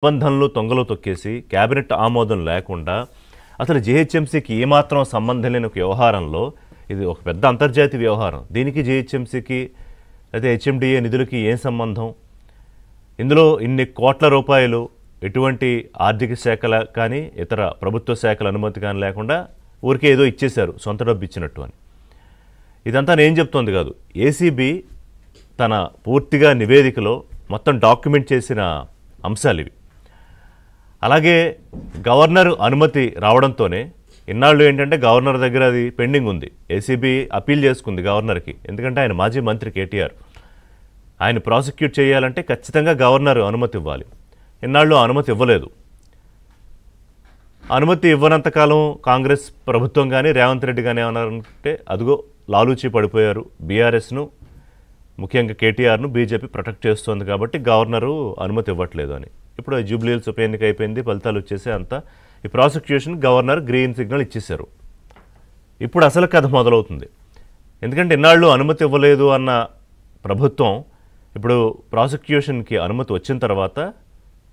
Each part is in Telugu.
నిబంధనలు తొంగలో తొక్కేసి క్యాబినెట్ ఆమోదం లేకుండా అసలు జీహెచ్ఎంసీకి ఏమాత్రం సంబంధం లేని ఒక వ్యవహారంలో ఇది ఒక పెద్ద అంతర్జాతీయ వ్యవహారం. దీనికి జీహెచ్ఎంసీకి అయితే హెచ్ఎండిఏ నిధులకి ఏం సంబంధం? ఇందులో ఇన్ని కోట్ల రూపాయలు ఎటువంటి ఆర్థిక శాఖల కానీ ఇతర ప్రభుత్వ శాఖల అనుమతి కానీ లేకుండా ఊరికే ఏదో ఇచ్చేశారు, సొంత డబ్బు ఇచ్చినట్టు అని. ఇదంతా నేను చెప్తోంది కాదు, ఏసీబీ తన పూర్తిగా నివేదికలో మొత్తం డాక్యుమెంట్ చేసిన అంశాలు ఇవి. అలాగే గవర్నర్ అనుమతి రావడంతోనే ఇన్నాళ్ళు ఏంటంటే గవర్నర్ దగ్గర అది పెండింగ్ ఉంది. ఏసీబీ అప్పీల్ చేసుకుంది గవర్నర్కి, ఎందుకంటే ఆయన మాజీ మంత్రి కేటీఆర్. ఆయన ప్రాసిక్యూట్ చేయాలంటే ఖచ్చితంగా గవర్నర్ అనుమతి ఇవ్వాలి. ఇన్నాళ్ళు అనుమతి ఇవ్వలేదు. అనుమతి ఇవ్వనంతకాలం కాంగ్రెస్ ప్రభుత్వం కానీ రేవంత్ రెడ్డి కానీ ఏమన్నారంటే అదిగో లాలూచి పడిపోయారు, బీఆర్ఎస్ను ముఖ్యంగా కేటీఆర్ను బీజేపీ ప్రొటెక్ట్ చేస్తోంది కాబట్టి గవర్నరు అనుమతి ఇవ్వట్లేదు అని. ఇప్పుడు జూబ్లీహిల్స్ ఉప ఎన్నిక అయిపోయింది, ఫలితాలు వచ్చేసి అంతా ఈ ప్రాసిక్యూషన్ గవర్నర్ గ్రీన్ సిగ్నల్ ఇచ్చేశారు. ఇప్పుడు అసలు కథ మొదలవుతుంది. ఎందుకంటే ఇన్నాళ్ళు అనుమతి ఇవ్వలేదు అన్న ప్రభుత్వం ఇప్పుడు ప్రాసిక్యూషన్కి అనుమతి వచ్చిన తర్వాత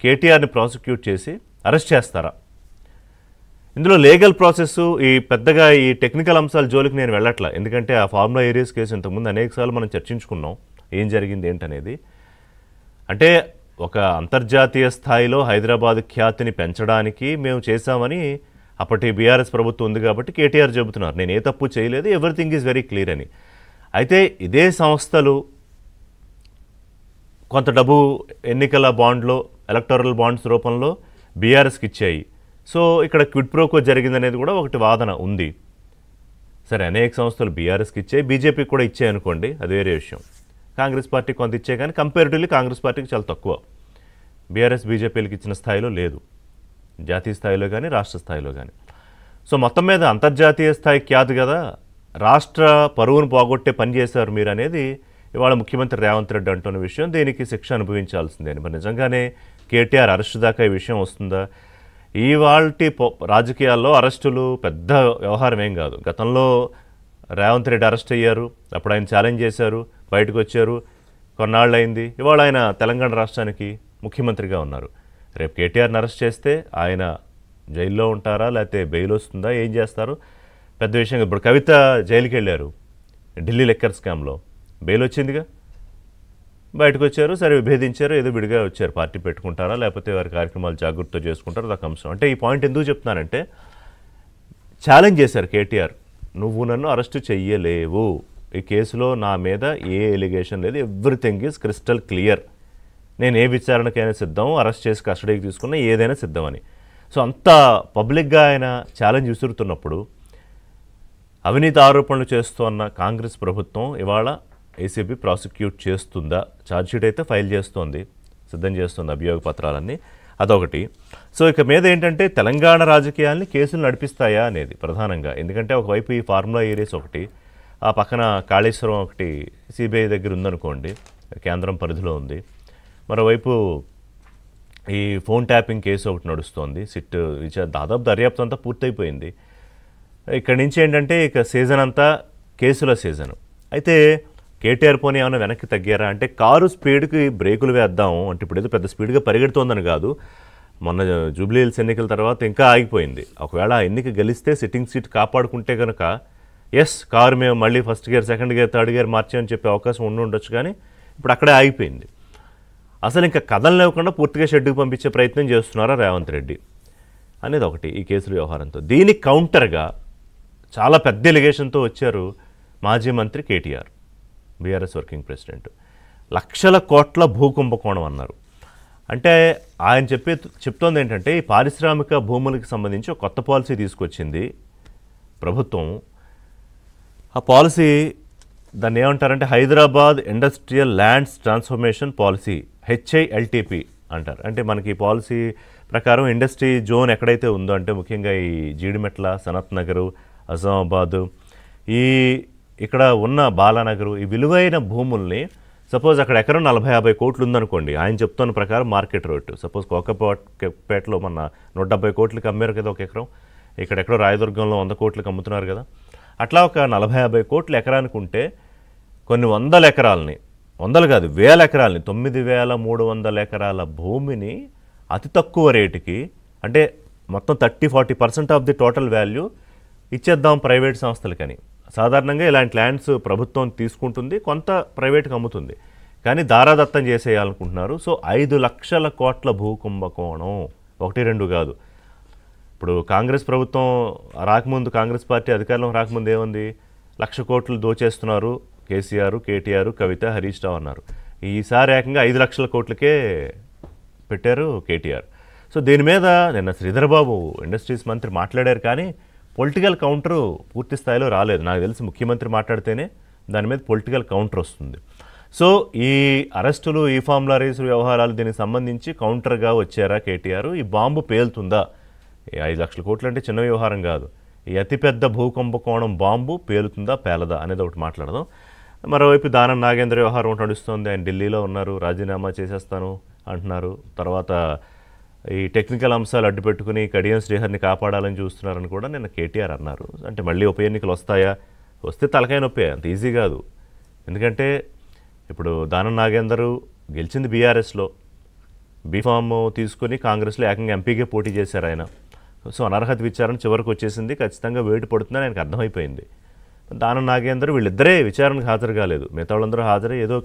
కేటీఆర్ని ప్రాసిక్యూట్ చేసి అరెస్ట్ చేస్తారా? ఇందులో లీగల్ ప్రాసెస్ ఈ పెద్దగా ఈ టెక్నికల్ అంశాల జోలికి నేను వెళ్ళట్లా. ఎందుకంటే ఆ ఫార్ములా ఏరియాస్ కేసు ఇంతకుముందు అనేకసార్లు మనం చర్చించుకున్నాం ఏం జరిగింది ఏంటనేది. అంటే ఒక అంతర్జాతీయ స్థాయిలో హైదరాబాద్ ఖ్యాతిని పెంచడానికి మేము చేశామని అప్పటి బీఆర్ఎస్ ప్రభుత్వం ఉంది కాబట్టి కేటీఆర్ చెబుతున్నారు. నేను ఏ తప్పు చేయలేదు, ఎవ్రీథింగ్ ఈజ్ వెరీ క్లియర్ అని. అయితే ఇదే సంస్థలు కొంత డబ్బు ఎన్నికల బాండ్లో ఎలక్టోరల్ బాండ్స్ రూపంలో బీఆర్ఎస్కి ఇచ్చాయి. సో ఇక్కడ క్విడ్ ప్రోకో జరిగిందనేది కూడా ఒకటి వాదన ఉంది. సరే, అనేక సంస్థలు బీఆర్ఎస్కి ఇచ్చాయి, బీజేపీకి కూడా ఇచ్చాయి అనుకోండి, అది వేరే విషయం. కాంగ్రెస్ పార్టీకి కొంత ఇచ్చాయి, కానీ కంపారిటివ్లీ కాంగ్రెస్ పార్టీకి చాలా తక్కువ. బీఆర్ఎస్ బీజేపీలకు ఇచ్చిన స్థాయిలో లేదు, జాతీయ స్థాయిలో కానీ రాష్ట్ర స్థాయిలో కానీ. సో మొత్తం మీద అంతర్జాతీయ స్థాయి ఖ్యాతి కదా, రాష్ట్ర పరువును పోగొట్టే పని చేశారు మీరు అనేది ఇవాళ ముఖ్యమంత్రి రేవంత్ రెడ్డి అంటున్న విషయం. దీనికి శిక్ష అనుభవించాల్సిందే. మరి నిజంగానే కేటీఆర్ అరెస్టు దాకా ఈ విషయం వస్తుందా? ఇవాల్టి రాజకీయాల్లో అరెస్టులు పెద్ద వ్యవహారం ఏం కాదు. గతంలో రేవంత్ రెడ్డి అరెస్ట్ అయ్యారు, అప్పుడు ఆయన ఛాలెంజ్ చేశారు, బయటకు వచ్చారు, కొన్నాళ్ళు అయింది. ఇవాళ ఆయన తెలంగాణ రాష్ట్రానికి ముఖ్యమంత్రిగా ఉన్నారు. రేపు కేటీఆర్ని అరెస్ట్ చేస్తే ఆయన జైల్లో ఉంటారా, లేకపోతే బెయిల్ వస్తుందా, ఏం చేస్తారు పెద్ద విషయం. ఇప్పుడు కవిత జైలుకి వెళ్ళారు ఢిల్లీ లెక్కర్ స్కామ్లో, బెయిల్ వచ్చిందిగా, బయటకు వచ్చారు, సరే విభేదించారు, ఏదో విడిగా వచ్చారు. పార్టీ పెట్టుకుంటారా లేకపోతే వారి కార్యక్రమాలు జాగ్రత్తగా చేసుకుంటారు, అదొక అంశం. అంటే ఈ పాయింట్ ఎందుకు చెప్తున్నానంటే ఛాలెంజ్ చేశారు కేటీఆర్, నువ్వు నన్ను అరెస్టు చెయ్యలేవు, ఈ కేసులో నా మీద ఏ ఎలిగేషన్ లేదు, ఎవ్రీథింగ్ ఈజ్ క్రిస్టల్ క్లియర్, నేను ఏ విచారణకైనా సిద్ధం, అరెస్ట్ చేసి కస్టడీకి తీసుకున్నా ఏదైనా సిద్ధమని. సో అంత పబ్లిక్గా ఆయన ఛాలెంజ్ విసురుతున్నప్పుడు అవినీతి ఆరోపణలు చేస్తున్న కాంగ్రెస్ ప్రభుత్వం ఇవాళ ఏసీబీ ప్రాసిక్యూట్ చేస్తుందా? ఛార్జ్షీట్ అయితే ఫైల్ చేస్తోంది, సిద్ధం చేస్తుంది అభియోగ పత్రాలన్నీ, అదొకటి. సో ఇక మీద ఏంటంటే తెలంగాణ రాజకీయాల్ని కేసులు నడిపిస్తాయా అనేది ప్రధానంగా. ఎందుకంటే ఒకవైపు ఈ ఫార్ములా ఏరియాస్ ఒకటి, ఆ పక్కన కాళేశ్వరం ఒకటి సిబిఐ దగ్గర ఉందనుకోండి, కేంద్రం పరిధిలో ఉంది. మరోవైపు ఈ ఫోన్ ట్యాపింగ్ కేసు ఒకటి నడుస్తోంది, సిట్ దాదాపు దర్యాప్తు అంతా పూర్తయిపోయింది. ఇక్కడి నుంచి ఏంటంటే ఇక సీజన్ అంతా కేసుల సీజను. అయితే కేటీఆర్ పోనీ ఏమైనా వెనక్కి తగ్గారా అంటే, కారు స్పీడ్కి బ్రేకులు వేద్దాం అంటే ఇప్పుడు ఏదో పెద్ద స్పీడ్గా పరిగెడుతోందని కాదు, మొన్న జూబ్లీహిల్స్ ఎన్నికల తర్వాత ఇంకా ఆగిపోయింది. ఒకవేళ ఆ ఎన్నిక గెలిస్తే సిట్టింగ్ సీట్ కాపాడుకుంటే కనుక ఎస్ కారు మేము మళ్ళీ first gear, second gear, third gear మార్చామని చెప్పే అవకాశం ఉండొచ్చు, కానీ ఇప్పుడు అక్కడే ఆగిపోయింది. అసలు ఇంకా కథలు లేకుండా పూర్తిగా షెడ్డుకు పంపించే ప్రయత్నం చేస్తున్నారా రేవంత్ రెడ్డి అనేది ఒకటి ఈ కేసుల వ్యవహారంతో. దీనికి కౌంటర్గా చాలా పెద్ద ఎలిగేషన్తో వచ్చారు మాజీ మంత్రి కేటీఆర్, బీఆర్ఎస్ వర్కింగ్ ప్రెసిడెంట్. లక్షల కోట్ల భూకుంభకోణం అన్నారు. అంటే ఆయన చెప్తోంది ఏంటంటే ఈ పారిశ్రామిక భూములకు సంబంధించి ఒక కొత్త పాలసీ తీసుకొచ్చింది ప్రభుత్వం. ఆ పాలసీ దాన్ని ఏమంటారంటే Hyderabad industrial lands transformation policy, HILTP అంటారు. అంటే మనకి ఈ పాలసీ ప్రకారం ఇండస్ట్రీ జోన్ ఎక్కడైతే ఉందో అంటే ముఖ్యంగా ఈ జీడిమెట్ల, సనత్ నగరు, అజామాబాదు, ఇక్కడ ఉన్న బాలానగరు, ఈ విలువైన భూముల్ని సపోజ్ అక్కడ ఎకరం 40-50 కోట్లు ఉందనుకోండి, ఆయన చెప్తున్న ప్రకారం మార్కెట్ రేటు. సపోజ్ కోకపేటలో మన 170 కోట్లకి అమ్మారు కదా ఒక ఎకరం, ఇక్కడెక్కడో రాయదుర్గంలో 100 కోట్లకి అమ్ముతున్నారు కదా. అట్లా ఒక 40-50 కోట్లు ఎకరానికి ఉంటే కొన్ని వందల ఎకరాలని, వందలు కాదు వేల ఎకరాలని, 9,300 ఎకరాల భూమిని అతి తక్కువ రేటుకి, అంటే మొత్తం 30-40% ఆఫ్ ది టోటల్ వాల్యూ ఇచ్చేద్దాం ప్రైవేట్ సంస్థలకని. సాధారణంగా ఇలాంటి ల్యాండ్స్ ప్రభుత్వం తీసుకుంటుంది, కొంత ప్రైవేట్కి అమ్ముతుంది, కానీ దారాదత్తం చేసేయాలనుకుంటున్నారు. సో 5 లక్షల కోట్ల భూ కుంభకోణం, 1-2 కాదు. ఇప్పుడు కాంగ్రెస్ ప్రభుత్వం రాకముందు, కాంగ్రెస్ పార్టీ అధికారంలో రాకముందు ఏముంది, 1,00,000 కోట్లు దోచేస్తున్నారు కేసీఆర్, కేటీఆర్, కవిత, హరీష్ రావు అన్నారు. ఈసారి ఏకంగా 5 లక్షల కోట్లకే పెట్టారు కేటీఆర్. సో దీని మీద నిన్న శ్రీధర్బాబు ఇండస్ట్రీస్ మంత్రి మాట్లాడారు, కానీ పొలిటికల్ కౌంటరు పూర్తి స్థాయిలో రాలేదు. నాకు తెలిసి ముఖ్యమంత్రి మాట్లాడితేనే దాని మీద పొలిటికల్ కౌంటర్ వస్తుంది. సో ఈ అరెస్టులు, ఈ ఫార్ములా రేసు వ్యవహారాలు, దీనికి సంబంధించి కౌంటర్గా వచ్చారా కేటీఆర్? ఈ బాంబు పేలుతుందా? 5 లక్షల కోట్లు అంటే చిన్న వ్యవహారం కాదు. ఈ అతిపెద్ద భూకుంభకోణం బాంబు పేలుతుందా పేలదా అనేది ఒకటి మాట్లాడదాం. మరోవైపు దానం నాగేంద్ర వ్యవహారం ఒకటి నడుస్తుంది. ఆయన ఢిల్లీలో ఉన్నారు, రాజీనామా చేసేస్తాను అంటున్నారు. తర్వాత ఈ టెక్నికల్ అంశాలు అడ్డు పెట్టుకుని కడియం శ్రీహరిని కాపాడాలని చూస్తున్నారని కూడా నిన్న కేటీఆర్ అన్నారు. అంటే మళ్ళీ ఉప ఎన్నికలు వస్తాయా? వస్తే తలకాయ నొప్పే, అంత ఈజీ కాదు. ఎందుకంటే ఇప్పుడు దానం నాగేందర్ గెలిచింది బీఆర్ఎస్లో, బీఫామ్ తీసుకుని కాంగ్రెస్లో ఏకంగా ఎంపీగా పోటీ చేశారు ఆయన. సో అనర్హత విచారణ చివరికి వచ్చేసింది, ఖచ్చితంగా వేటు పడుతుందని ఆయనకు అర్థమైపోయింది. దానం నాగేందర్ వీళ్ళిద్దరే విచారణకు హాజరు కాలేదు, మిగతా వాళ్ళందరూ హాజరై ఏదో